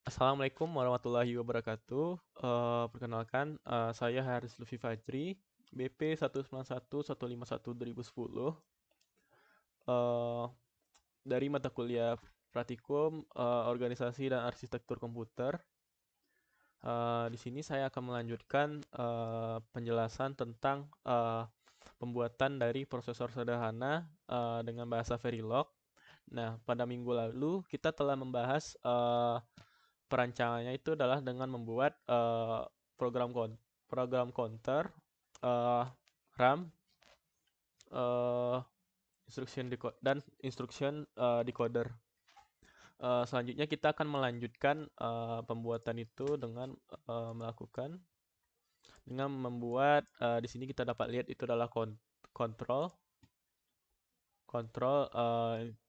Assalamualaikum warahmatullahi wabarakatuh. Perkenalkan, saya Haris Lutfi Fajri, BP 191151210, eh, dari mata kuliah Praktikum Organisasi dan Arsitektur Komputer. Di sini saya akan melanjutkan penjelasan tentang pembuatan dari prosesor sederhana dengan bahasa Verilog. Nah, pada minggu lalu kita telah membahas perancangannya itu adalah dengan membuat program counter, eh, RAM, eh, dan instruction decoder. Selanjutnya kita akan melanjutkan pembuatan itu melakukan dengan membuat di sini kita dapat lihat itu adalah control,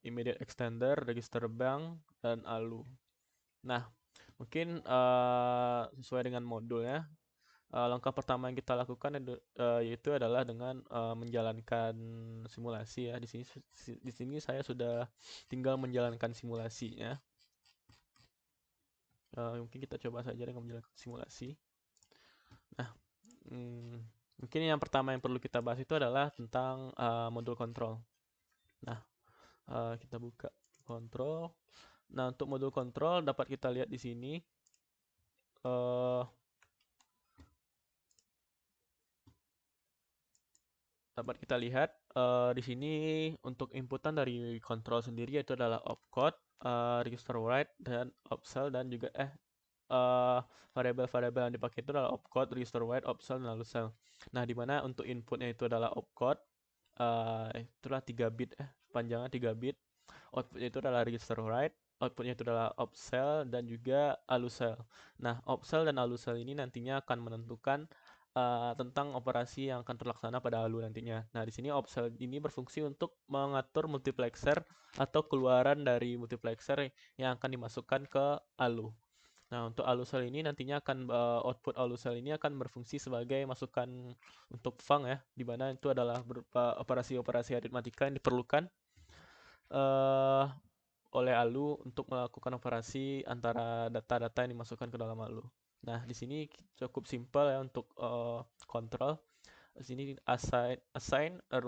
immediate extender, register bank, dan ALU. Nah, mungkin sesuai dengan modulnya, langkah pertama yang kita lakukan yaitu adalah dengan menjalankan simulasi ya. Di sini saya sudah tinggal menjalankan simulasinya. Mungkin kita coba saja dengan menjalankan simulasi. Nah, hmm, mungkin yang pertama yang perlu kita bahas itu adalah tentang modul kontrol. Nah, kita buka kontrol. Nah, untuk modul kontrol dapat kita lihat di sini. eh, Dapat kita lihat di sini untuk inputan dari kontrol sendiri yaitu adalah opcode, register write, dan opsell, dan juga variabel-variabel yang dipakai itu adalah opcode, register write, opsell, dan lalu sell. Nah, di mana untuk inputnya itu adalah opcode, itulah 3 bit, panjangnya 3 bit. Outputnya itu adalah register write, outputnya itu adalah opsell, dan juga alusel. Nah, opsell dan alusel ini nantinya akan menentukan tentang operasi yang akan terlaksana pada ALU nantinya. Nah, di sini opsell ini berfungsi untuk mengatur multiplexer atau keluaran dari multiplexer yang akan dimasukkan ke ALU. Nah, untuk alusel ini nantinya output alusel ini akan berfungsi sebagai masukan untuk func ya, di mana itu adalah berupa operasi-operasi aritmatika yang diperlukan eh oleh ALU untuk melakukan operasi antara data-data yang dimasukkan ke dalam ALU. Nah, di sini cukup simpel ya untuk kontrol. Di sini assign a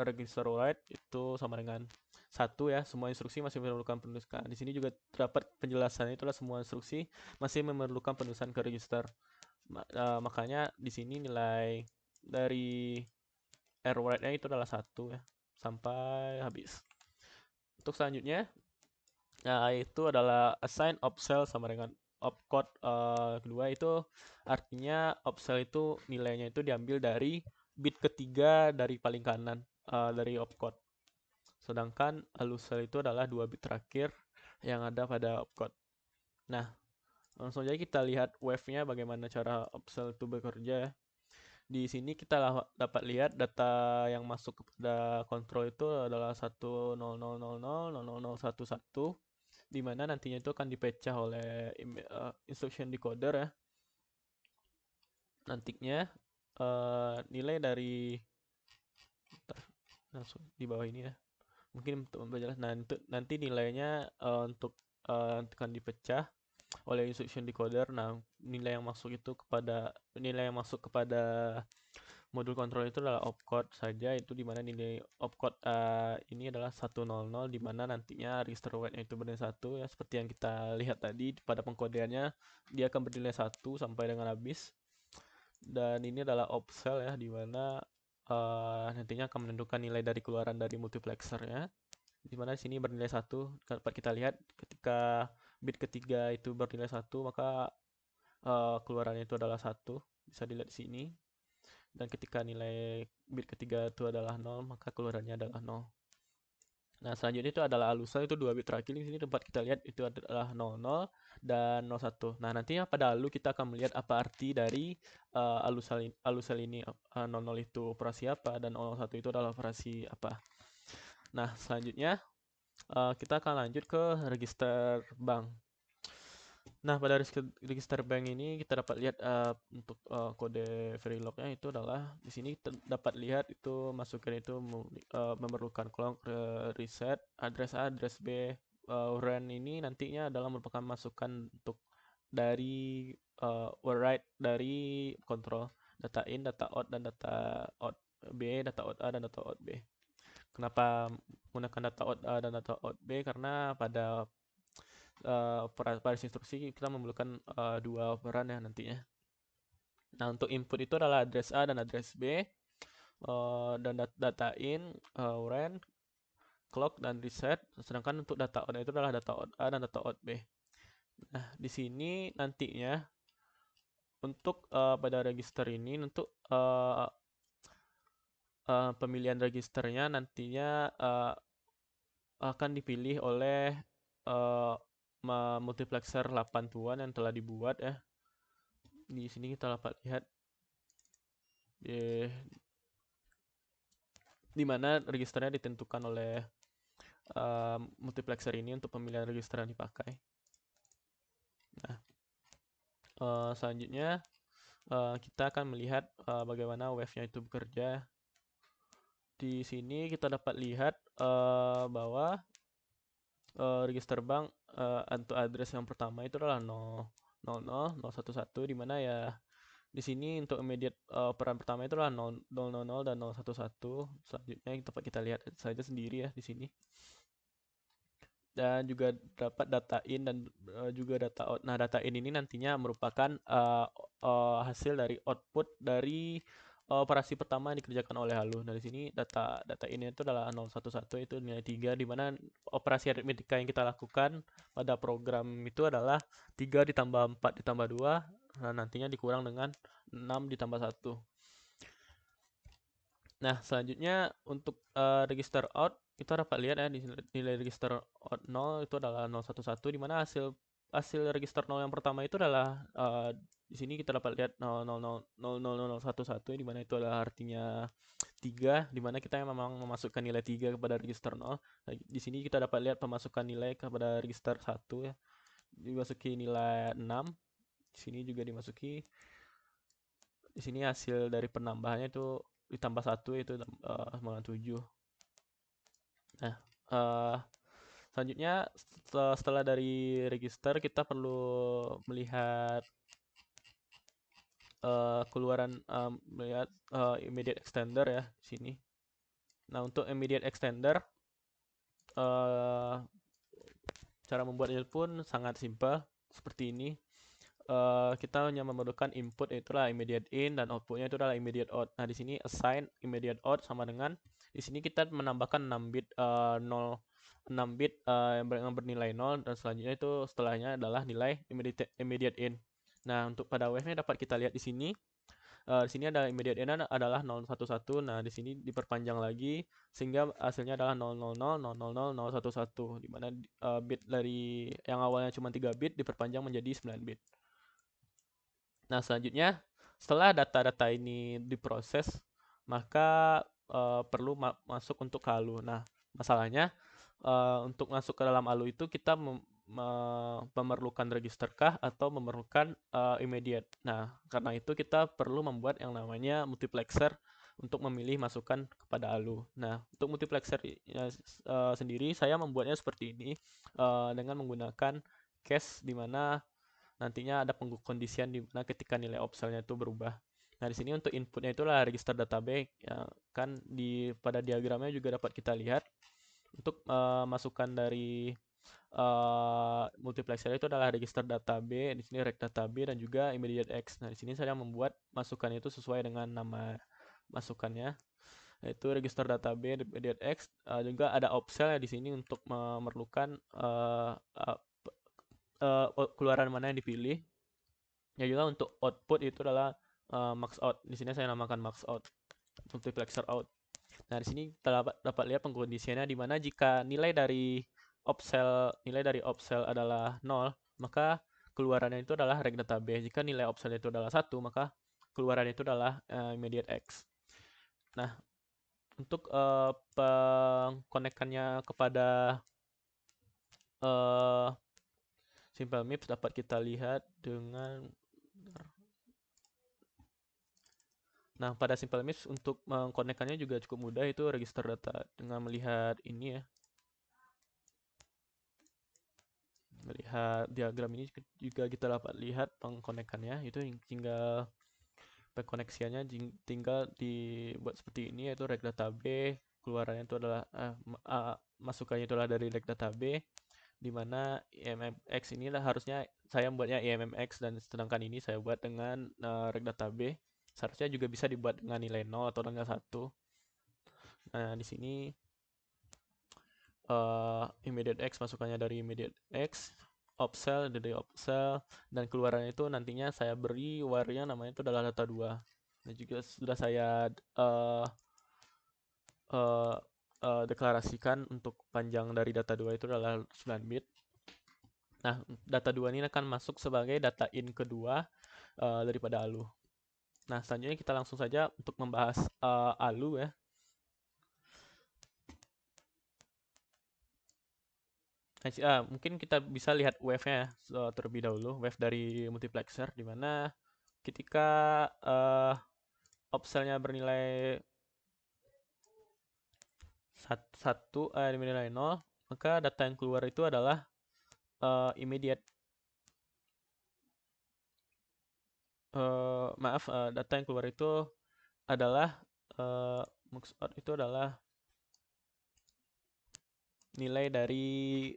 register write itu sama dengan satu ya. Semua instruksi masih memerlukan penulisan. Di sini juga terdapat penjelasannya, itulah semua instruksi masih memerlukan penulisan ke register. Makanya di sini nilai dari write-nya itu adalah satu ya sampai habis. Untuk selanjutnya, nah, itu adalah assign opsell sama dengan opcode. Kedua itu artinya opsell itu nilainya itu diambil dari bit ketiga dari paling kanan dari opcode. Sedangkan alusel itu adalah 2 bit terakhir yang ada pada opcode. Nah, langsung aja kita lihat wave-nya bagaimana cara opsell itu bekerja ya. Di sini kita dapat lihat data yang masuk kepada kontrol itu adalah 1000000011, di mana nantinya itu akan dipecah oleh instruction decoder ya. Nantinya nilai dari langsung di bawah ini ya. Mungkin untuk memperjelas, nah nanti nilainya akan dipecah oleh instruction decoder. Nah, nilai yang masuk kepada modul kontrol itu adalah opcode saja, itu dimana nilai opcode ini adalah 100, dimana nantinya register write-nya itu bernilai 1 ya, seperti yang kita lihat tadi pada pengkodeannya dia akan bernilai 1 sampai dengan habis. Dan ini adalah opsell ya, dimana nantinya akan menentukan nilai dari keluaran dari multiplexernya, dimana sini bernilai 1. Dapat kita lihat ketika bit ketiga itu bernilai 1, maka keluarannya itu adalah 1, bisa dilihat di sini. Dan ketika nilai bit ketiga itu adalah 0, maka keluarannya adalah 0. Nah, selanjutnya itu adalah alusel, itu 2 bit terakhir. Di sini tempat kita lihat itu adalah 00 dan 01. Nah, nantinya pada ALU kita akan melihat apa arti dari alusel ini. 00 itu operasi apa dan 01 itu adalah operasi apa. Nah, selanjutnya kita akan lanjut ke register bank. Nah, pada register bank ini kita dapat lihat untuk kode Verilognya itu adalah di sini dapat lihat itu masukan itu memerlukan kolom reset address A, address B, ren ini nantinya adalah merupakan masukan untuk dari override dari kontrol data in, data out, dan data out B, data out A, dan data out B. Kenapa menggunakan data out A dan data out B? Karena pada baris instruksi kita memerlukan dua operan ya nantinya. Nah, untuk input itu adalah address A dan address B, dan data in, ren, clock, dan reset. Sedangkan untuk data out itu adalah data out A dan data out B. Nah, di sini nantinya untuk pada register ini untuk pemilihan registernya nantinya akan dipilih oleh uh, multiplexer 8 tuan yang telah dibuat ya. Di sini kita dapat lihat di mana registernya ditentukan oleh multiplexer ini untuk pemilihan register yang dipakai. Nah, selanjutnya kita akan melihat bagaimana wave-nya itu bekerja. Di sini kita dapat lihat bahwa register bank untuk address yang pertama itu adalah 000 011, di mana ya di sini untuk immediate peran pertama itu adalah 000 dan 011. Selanjutnya dapat kita lihat saja sendiri ya di sini. Dan juga dapat data in dan juga data out. Nah, data in ini nantinya merupakan hasil dari output dari operasi pertama yang dikerjakan oleh Halu. Nah, di sini data ini itu adalah 011, itu nilai 3, di mana operasi aritmetika yang kita lakukan pada program itu adalah 3 ditambah 4 ditambah 2, nah nantinya dikurang dengan 6 ditambah 1. Nah, selanjutnya untuk register out kita dapat lihat ya di nilai register out 0 itu adalah 011, di mana hasil register 0 yang pertama itu adalah di sini kita dapat lihat 0000011, di mana itu adalah artinya 3, di mana kita memang memasukkan nilai 3 kepada register 0. Nah, di sini kita dapat lihat pemasukan nilai kepada register 1 ya. Dimasuki nilai 6. Di sini juga dimasuki. Di sini hasil dari penambahannya itu ditambah 1 itu 97. Nah, selanjutnya setelah dari register kita perlu melihat keluaran melihat immediate extender ya di sini. Nah, untuk immediate extender cara membuatnya pun sangat simpel seperti ini. Kita hanya memerlukan input itulah immediate in dan outputnya itu adalah immediate out. Nah, di sini assign immediate out sama dengan di sini kita menambahkan 6 bit 0 6 bit yang bernilai 0, dan selanjutnya itu setelahnya adalah nilai immediate in. Nah, untuk pada wave-nya dapat kita lihat di sini. Di sini ada immediate in adalah 011. Nah, di sini diperpanjang lagi sehingga hasilnya adalah 000000011, di mana bit dari yang awalnya cuma 3 bit diperpanjang menjadi 9 bit. Nah, selanjutnya setelah data-data ini diproses, maka perlu masuk untuk ke ALU. Nah, masalahnya untuk masuk ke dalam ALU itu kita memerlukan register kah atau memerlukan immediate. Nah, karena itu kita perlu membuat yang namanya multiplexer untuk memilih masukan kepada ALU. Nah, untuk multiplexer sendiri saya membuatnya seperti ini dengan menggunakan case di mana nantinya ada pengkondisian di mana ketika nilai opselnya itu berubah. Nah, di sini untuk inputnya itulah register database ya, kan pada diagramnya juga dapat kita lihat untuk masukan dari multiplexer itu adalah register data B, di sini reg data B dan juga immediate X. Nah, di sini saya membuat masukan itu sesuai dengan nama masukannya, yaitu register data B, immediate X. Juga ada opsel ya di sini untuk memerlukan keluaran mana yang dipilih. Ya, juga untuk output itu adalah max out. Di sini saya namakan max out, multiplexer out. Nah, di sini dapat lihat pengkondisiannya di mana jika nilai dari opsel adalah 0, maka keluarannya itu adalah reg database. Jika nilai opsel itu adalah 1, maka keluaran itu adalah immediate X. Nah, untuk pengkonekannya kepada Simple Maps dapat kita lihat dengan Nah, pada Simple Maps untuk mengkonekkannya juga cukup mudah, itu register data dengan melihat ini ya. Melihat diagram ini juga kita dapat lihat pengkonekannya, itu tinggal pengkoneksiannya tinggal dibuat seperti ini, yaitu rec data B, keluarannya itu adalah masukannya itu adalah dari rec data B, di mana IMMX ini harusnya saya membuatnya IMMX, dan sedangkan ini saya buat dengan rec data B. Seharusnya juga bisa dibuat dengan nilai 0 atau dengan 1. Nah, di sini immediate X masukannya dari immediate X, opsel dari opsel, dan keluarannya itu nantinya saya beri warnya namanya itu adalah data 2. Dan juga sudah saya uh, deklarasikan untuk panjang dari data 2 itu adalah 9 bit. Nah, data 2 ini akan masuk sebagai data in kedua daripada ALU. Nah, selanjutnya kita langsung saja untuk membahas ALU ya. Mungkin kita bisa lihat wave-nya terlebih dahulu, wave dari multiplexer, di mana ketika opselnya bernilai 1 bernilai 0, maka data yang keluar itu adalah immediate. Data yang keluar itu adalah itu adalah nilai dari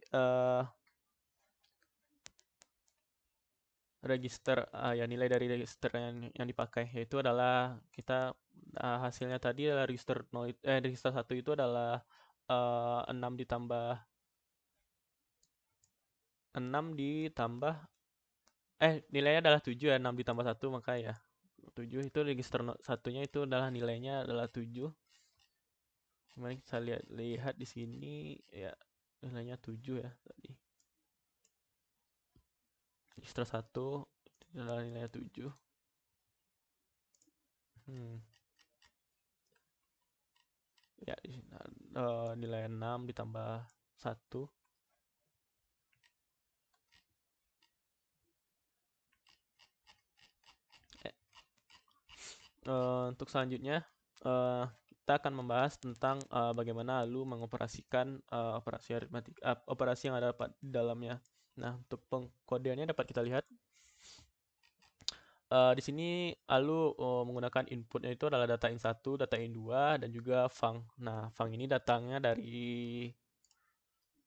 register ya nilai dari register yang dipakai, yaitu adalah kita hasilnya tadi adalah register 0 register 1 itu adalah 6 ditambah 6 ditambah nilainya adalah 7 ya, 6 ditambah 1 maka ya 7 itu register satunya itu adalah nilainya adalah 7. Mari kita lihat di sini ya, nilainya 7 ya tadi. Register 1 adalah nilainya 7. Ya, di sini nilai 6 ditambah 1. Untuk selanjutnya kita akan membahas tentang bagaimana lu mengoperasikan operasi aritmatik, operasi yang ada di dalamnya. Nah, untuk pengkodeannya dapat kita lihat di sini ALU menggunakan inputnya itu adalah data in 1, data in 2, dan juga func. Nah, func ini datangnya dari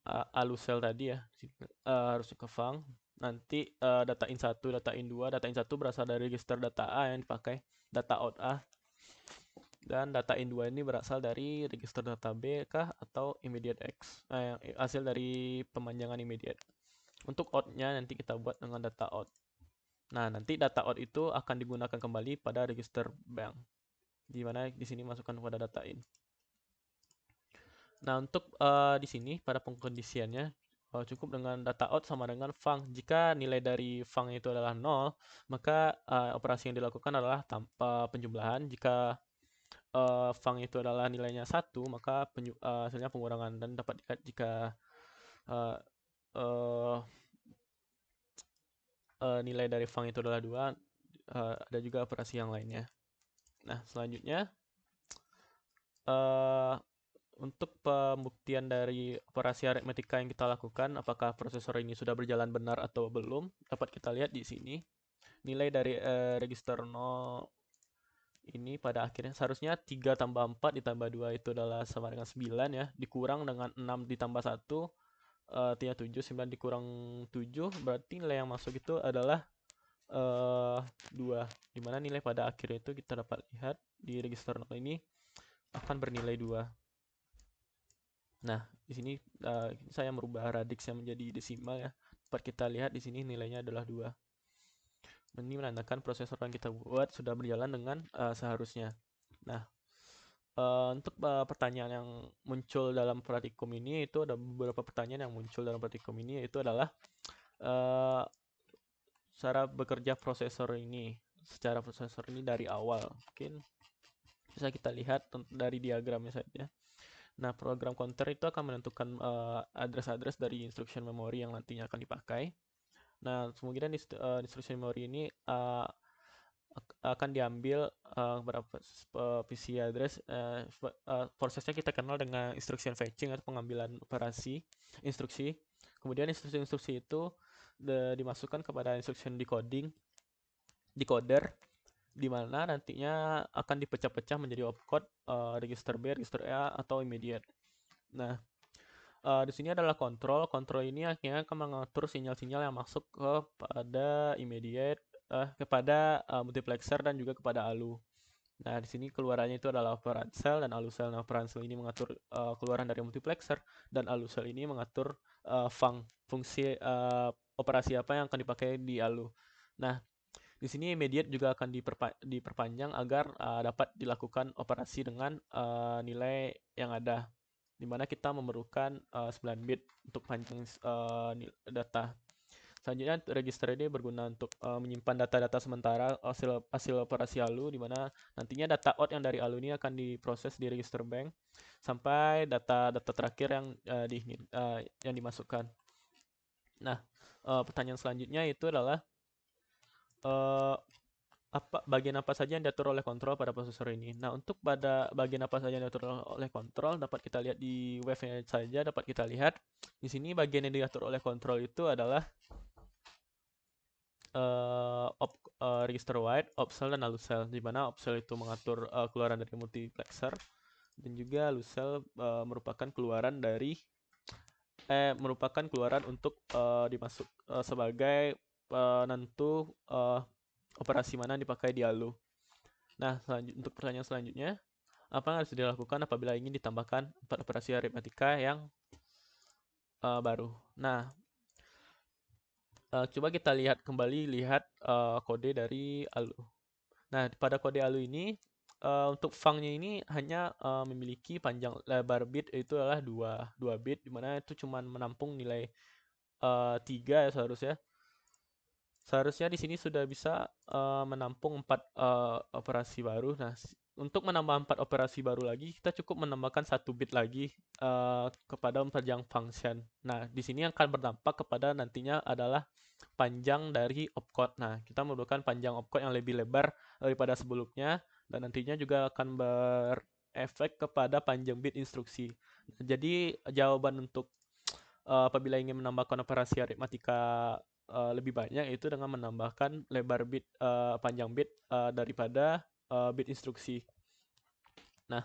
ALU cell tadi ya, harusnya ke func. Nanti data in 1, data in 2, data in 1 berasal dari register data A yang dipakai, data out A. Dan data in 2 ini berasal dari register data B kah atau immediate X, hasil dari pemanjangan immediate. Untuk out-nya nanti kita buat dengan data out. Nah, nanti data out itu akan digunakan kembali pada register bank, di mana di sini masukkan pada data in. Nah, untuk di sini pada pengkondisiannya cukup dengan data out sama dengan func. Jika nilai dari func itu adalah 0, maka operasi yang dilakukan adalah tanpa penjumlahan. Jika func itu adalah nilainya 1, maka hasilnya pengurangan, dan dapat dilihat jika uh, uh, nilai dari func itu adalah 2, ada juga operasi yang lainnya. Nah, selanjutnya untuk pembuktian dari operasi aritmetika yang kita lakukan, apakah prosesor ini sudah berjalan benar atau belum, dapat kita lihat di sini. Nilai dari register 0 ini pada akhirnya seharusnya 3 tambah 4 ditambah 2 itu adalah sama dengan 9 ya, dikurang dengan 6 ditambah 1, artinya 7, 9 dikurang 7, berarti nilai yang masuk itu adalah 2, dimana nilai pada akhirnya itu kita dapat lihat di register 0 ini akan bernilai 2. Nah, di sini saya merubah radiksnya menjadi desimal ya. Dapat kita lihat di sini nilainya adalah 2. Ini menandakan prosesor yang kita buat sudah berjalan dengan seharusnya. Nah, untuk pertanyaan yang muncul dalam praktikum ini, itu ada beberapa pertanyaan yang muncul dalam praktikum ini, yaitu adalah cara bekerja prosesor ini. Secara prosesor ini dari awal, mungkin bisa kita lihat dari diagramnya saja. Nah, program counter itu akan menentukan address-address dari instruction memory yang nantinya akan dipakai. Nah, kemudian instruction memory ini akan diambil beberapa PC address. Prosesnya kita kenal dengan instruction fetching atau pengambilan operasi instruksi. Kemudian instruksi-instruksi itu dimasukkan kepada instruction decoder, di mana nantinya akan dipecah-pecah menjadi opcode, register B, register A, atau immediate. Nah, di sini adalah kontrol. Kontrol ini akhirnya akan mengatur sinyal-sinyal yang masuk kepada immediate, kepada multiplexer dan juga kepada ALU. Nah, di sini keluarannya itu adalah operand cell dan ALU cell. Nah, operand cell ini mengatur keluaran dari multiplexer dan ALU cell ini mengatur fungsi operasi apa yang akan dipakai di ALU. Nah, di sini immediate juga akan diperpanjang agar dapat dilakukan operasi dengan nilai yang ada, di mana kita memerlukan 9 bit untuk panjang data. Selanjutnya, register ini berguna untuk menyimpan data-data sementara hasil operasi ALU, di mana nantinya data out yang dari ALU ini akan diproses di register bank sampai data-data terakhir yang dimasukkan. Nah, pertanyaan selanjutnya itu adalah bagian apa saja yang diatur oleh kontrol pada prosesor ini. Nah, untuk pada bagian apa saja yang diatur oleh kontrol dapat kita lihat di webnya saja, dapat kita lihat di sini bagian yang diatur oleh kontrol itu adalah register write, opcell, dan alucell, di mana opcell itu mengatur keluaran dari multiplexer dan juga alucell merupakan keluaran untuk dimasuk sebagai penentu operasi mana yang dipakai di ALU. Nah, untuk pertanyaan selanjutnya, apa yang harus dilakukan apabila ingin ditambahkan 4 operasi aritmatika yang baru? Nah, coba kita lihat kode dari ALU. Nah, pada kode ALU ini, untuk funcnya ini hanya memiliki panjang lebar bit itu adalah 2 bit, dimana itu cuma menampung nilai 3 ya seharusnya. Seharusnya di sini sudah bisa menampung 4 operasi baru. Nah, untuk menambah 4 operasi baru lagi, kita cukup menambahkan 1 bit lagi kepada panjang function. Nah, di sini yang akan berdampak kepada nantinya adalah panjang dari opcode. Nah, kita membutuhkan panjang opcode yang lebih lebar daripada sebelumnya, dan nantinya juga akan berefek kepada panjang bit instruksi. Jadi, jawaban untuk apabila ingin menambahkan operasi aritmatika lebih banyak, itu dengan menambahkan lebar bit panjang bit daripada bit instruksi. Nah,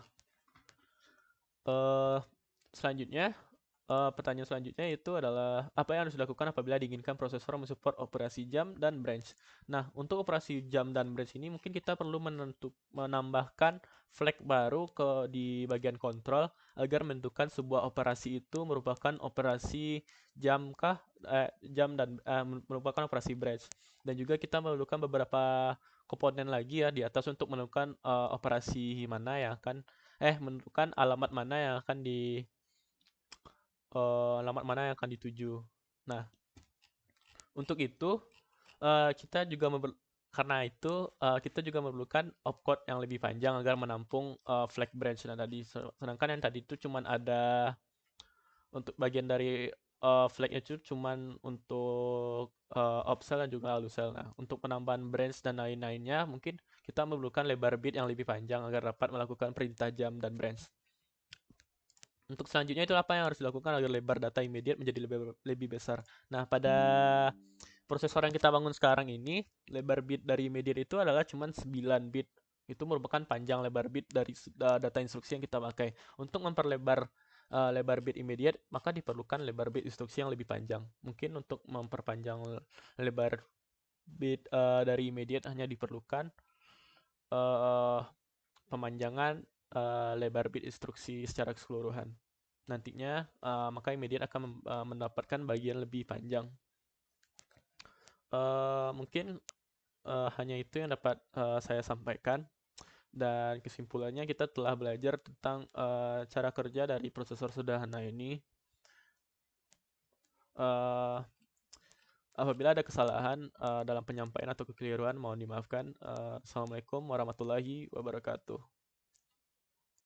selanjutnya pertanyaan selanjutnya itu adalah apa yang harus dilakukan apabila diinginkan prosesor mensupport operasi jump dan branch. Nah, untuk operasi jump dan branch ini mungkin kita perlu menambahkan flag baru di bagian kontrol agar menentukan sebuah operasi itu merupakan operasi jump dan merupakan operasi branch. Dan juga kita memerlukan beberapa komponen lagi ya di atas untuk menentukan operasi mana yang akan menentukan alamat mana yang akan dituju. Nah, untuk itu karena itu kita juga memerlukan opcode yang lebih panjang agar menampung flag branch. Nah, sedangkan yang tadi itu cuma ada untuk bagian dari flag itu cuma untuk opcell dan juga alucell. Nah, untuk penambahan branch dan lain-lainnya mungkin kita memerlukan lebar bit yang lebih panjang agar dapat melakukan perintah jump dan branch. Untuk selanjutnya itu apa yang harus dilakukan agar lebar data immediate menjadi lebih besar. Nah, pada prosesor yang kita bangun sekarang ini, lebar bit dari immediate itu adalah cuma 9 bit. Itu merupakan panjang lebar bit dari data instruksi yang kita pakai. Untuk memperlebar lebar bit immediate, maka diperlukan lebar bit instruksi yang lebih panjang. Mungkin untuk memperpanjang lebar bit dari immediate hanya diperlukan pemanjangan lebar bit instruksi secara keseluruhan. Nantinya maka immediate akan mendapatkan bagian lebih panjang. Mungkin hanya itu yang dapat saya sampaikan, dan kesimpulannya kita telah belajar tentang cara kerja dari prosesor sederhana ini. Apabila ada kesalahan dalam penyampaian atau kekeliruan, mohon dimaafkan. Assalamualaikum warahmatullahi wabarakatuh.